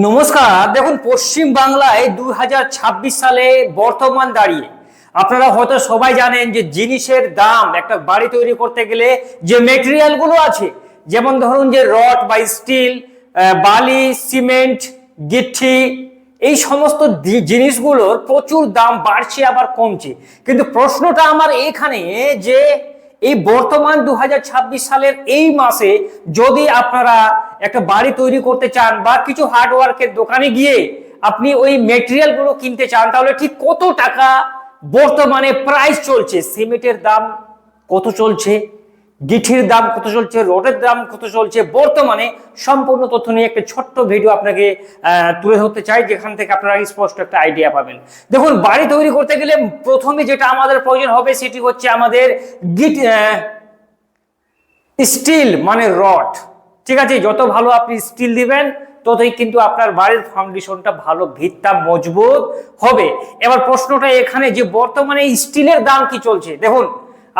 নমস্কার। দেখুন, পশ্চিম বাংলায় 2026 সালে বর্তমান দাঁড়িয়ে আপনারা হয়তো সবাই জানেন যে জিনিসের দাম একটা বাড়ি তৈরি করতে গেলে যে মেটেরিয়াল গুলো আছে, যেমন ধরুন যে রড বা স্টিল, বালি, সিমেন্ট, গিট্টি, এই সমস্ত জিনিসগুলোর প্রচুর দাম বাড়ছে আবার কমছে। কিন্তু প্রশ্নটা আমার এখানে যে এই বর্তমান 2026 সালের এই মাসে যদি আপনারা একটা বাড়ি তৈরি করতে চান বা কিছু হার্ডওয়ার্কের দোকানে গিয়ে আপনি ওই মেটেরিয়াল গুলো কিনতে চান, তাহলে ঠিক কত টাকা বর্তমানে প্রাইস চলছে, সিমেন্টের দাম কত চলছে, গিঠির দাম কত চলছে, রডের দাম কত চলছে বর্তমানে, সম্পূর্ণ তথ্য নিয়ে একটা ছোট্ট ভিডিও আপনাকে তুলে ধরতে চাই, যেখান থেকে আপনারা স্পষ্ট একটা আইডিয়া পাবেন। দেখুন, বাড়ি তৈরি করতে গেলে প্রথমে যেটা আমাদের প্রয়োজন হবে সেটি হচ্ছে আমাদের স্টিল মানে রড। ঠিক আছে, যত ভালো আপনি স্টিল দিবেন ততই কিন্তু আপনার বাড়ির ফাউন্ডেশনটা ভালো, ভিতটা মজবুত হবে। এবার প্রশ্নটা এখানে যে বর্তমানে স্টিলের দাম কি চলছে। দেখুন,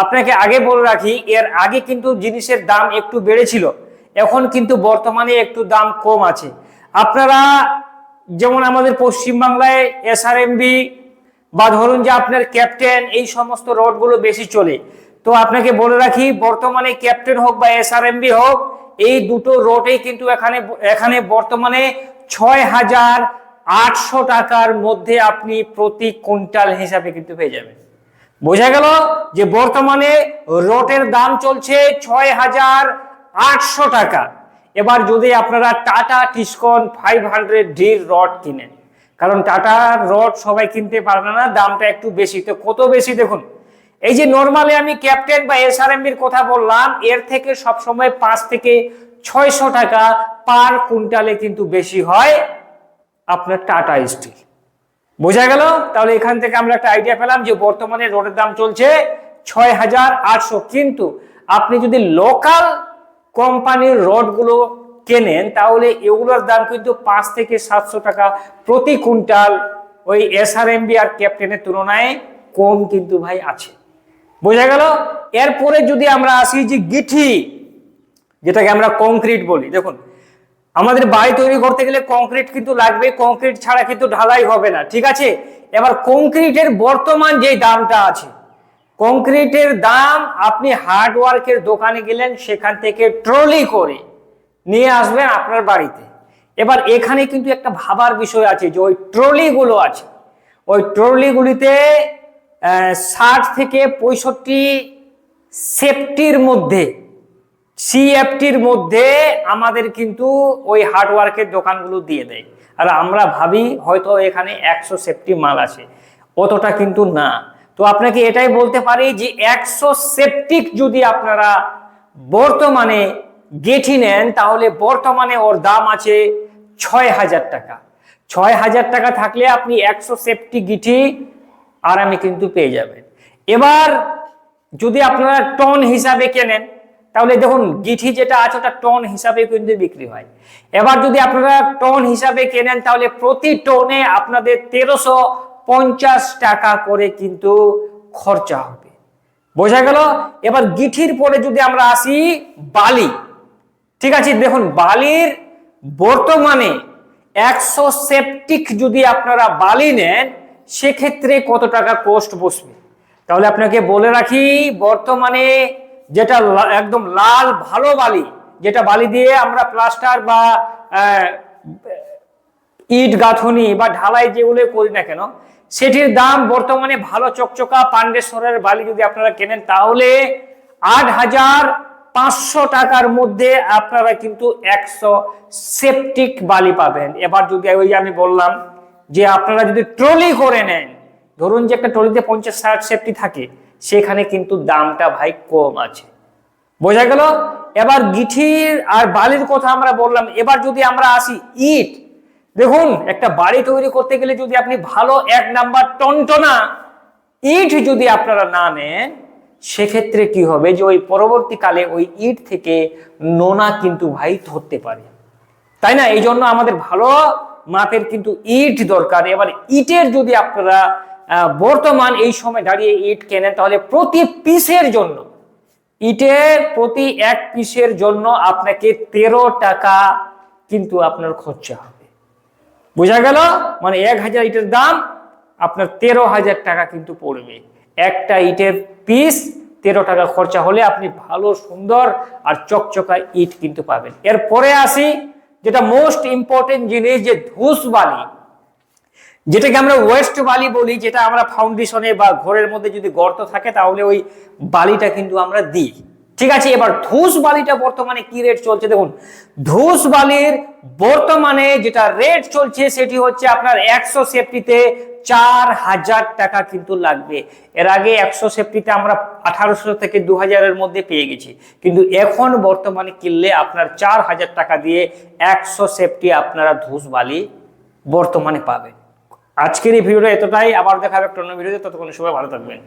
আপনাকে আগে বলে রাখি, এর আগে কিন্তু জিনিসের দাম একটু বেড়েছিল, এখন কিন্তু বর্তমানে একটু দাম কম আছে। আপনারা যেমন আমাদের পশ্চিমবাংলায় এসআরএমবি বা ধরুন যে আপনার ক্যাপ্টেন, এই সমস্ত রডগুলো বেশি চলে। তো আপনাকে বলে রাখি, বর্তমানে ক্যাপ্টেন হোক বা এসআরএমবি হোক, এই দুটো রডেই কিন্তু এখানে বর্তমানে 6,800 টাকার মধ্যে আপনি প্রতি কুইন্টাল হিসাবে কিন্তু পেয়ে যাবেন। বোঝা গেল যে বর্তমানে রডের দাম চলছে 6,800 টাকা। এবার যদি আপনারা টাটা টিসকন 500D রড কিনেন, কারণ টাটা রড সবাই কিনতে পারবে না, দামটা একটু বেশি। তো কত বেশি দেখুন, এই যে নরমালি আমি ক্যাপ্টেন বা এসআরএমবির কথা বললাম, এর থেকে সবসময় 5 থেকে 600 টাকা পার কুইন্টালে কিন্তু বেশি হয় আপনার টাটা স্টিল। বোঝা গেল? তাহলে এখান থেকে আমরা একটা আইডিয়া পেলাম যে বর্তমানে রডের দাম চলছে 6,800। কিন্তু আপনি যদি লোকাল কোম্পানির রডগুলো কেনেন, তাহলে এগুলোর দাম কিন্তু 5 থেকে 700 টাকা প্রতি কুইন্টাল ওই এসআরএমবি আর ক্যাপ্টেনের তুলনায় কম কিন্তু ভাই আছে। বোঝা গেল? এরপরে যদি আমরা আসি যে গিঠি, যেটাকে আমরা কংক্রিট বলি। দেখুন, আমাদের বাড়ি তৈরি করতে গেলে কংক্রিট কিন্তু লাগবে, কংক্রিট ছাড়া কিন্তু ঢালাই হবে না। ঠিক আছে, এবার কংক্রিটের বর্তমান যে দামটা আছে, কংক্রিটের দাম আপনি হার্ডওয়ার্কের দোকানে গেলেন, সেখান থেকে ট্রলি করে নিয়ে আসবেন আপনার বাড়িতে। এবার এখানে কিন্তু একটা ভাবার বিষয় আছে যে ওই ট্রলিগুলো আছে, ওই ট্রলিগুলিতে 60 থেকে 65 সেফটির মধ্যে, সিএফটির মধ্যে আমাদের কিন্তু ওই হার্ডওয়ার্কের দোকানগুলো দিয়ে দেয়। আর আমরা ভাবি হয়তো এখানে 100 সেফটি মাল আছে, অতটা কিন্তু না। তো আপনাকে এটাই বলতে পারি যে 100 সেফটিক যদি আপনারা বর্তমানে গেঠি নেন, তাহলে বর্তমানে ওর দাম আছে 6,000 টাকা। 6,000 টাকা থাকলে আপনি 100 সেফটি গিঠি আরামে কিন্তু পেয়ে যাবেন। এবার যদি আপনারা টন হিসাবে কেনেন, তাহলে দেখুন গিঠি যেটা আছে ওটা টন হিসাবে কিন্তু বিক্রি হয়। এবার যদি আপনারা টন হিসাবে কেনেন, তাহলে প্রতি টনে আপনাদের 1350 টাকা করে কিন্তু খরচা হবে। বোঝা গেল? এবার গিঠির পরে যদি আমরা আসি বালি। ঠিক আছে, দেখুন বালির বর্তমানে 100 সেপ্টিক যদি আপনারা বালি নেন, সেক্ষেত্রে কত টাকা কষ্ট বসবে। তাহলে আপনাকে বলে রাখি, বর্তমানে যেটা একদম লাল ভালো বালি, যেটা বালি দিয়ে আমরা প্লাস্টার বা ইট গাঁথনি বা ঢালাই যেগুলো করি না কেন, সেটির দাম বর্তমানে ভালো চকচকা পান্ডেশ্বরের বালি যদি আপনারা কেনেন, তাহলে 8,500 টাকার মধ্যে আপনারা কিন্তু 100 সেপ্টিক বালি পাবেন। এবার যদি ওই আমি বললাম যে আপনারা যদি ট্রলি করে নেন, ধরুন যে একটা ট্রলিতে 50-60 সেফটি থাকে, সেখানে কিন্তু দামটা ভাই কম আছে। বোঝা গেল? এবার গিঠির আর বালির কথা আমরা বললাম। এবার যদি আমরা আসি ইট, দেখুন একটা বাড়ি তৈরি করতে গেলে যদি আপনি ভালো 1 নাম্বার টনটনা ইট যদি আপনারা না নেন, সেক্ষেত্রে কি হবে যে ওই পরবর্তীকালে ওই ইট থেকে নোনা কিন্তু ভাই ধরতে পারে, তাই না? এই জন্য আমাদের ভালো মাপের কিন্তু ইট দরকার। এবার ইটের যদি আপনারা বর্তমান এই সময় দাঁড়িয়ে ইট কেনেন, তাহলে প্রতি পিসের জন্য, ইটের প্রতি 1 পিসের জন্য আপনাকে 13 টাকা কিন্তু আপনার খরচা হবে। বোঝা গেল? মানে 1000 ইটের দাম আপনার 13,000 টাকা কিন্তু পড়বে। একটা ইটের পিস 13 টাকা খরচা হলে আপনি ভালো সুন্দর আর চকচকা ইট কিন্তু পাবেন। এরপরে আসি যেটা মোস্ট ইম্পর্টেন্ট জিনিস, যে ধূস বালি, যেটাকে আমরা ওয়েস্ট বালি বলি, যেটা আমরা ফাউন্ডেশনে বা ঘরের মধ্যে যদি গর্ত থাকে তাহলে ওই বালিটা কিন্তু আমরা দিই। ঠিক আছে, এবার ধূস বালিটা বর্তমানে কি রেট চলছে দেখুন। ধূস বালির বর্তমানে যেটা রেট চলছে সেটি হচ্ছে আপনার 100 সেফটিতে 4000 টাকা কিন্তু লাগবে। এর আগে 100 সেফটিতে আমরা 1800 থেকে 2000 এর মধ্যে পেয়ে গেছি, কিন্তু এখন বর্তমানে কিনলে আপনার 4000 টাকা দিয়ে 100 সেফটি আপনারা ধূস বালি বর্তমানে পাবেন। আজকের এই ভিডিওটা এতটাই, আবার দেখা হবে একটা অন্য ভিডিওতে, ততক্ষণ সবাই ভালো থাকবেন।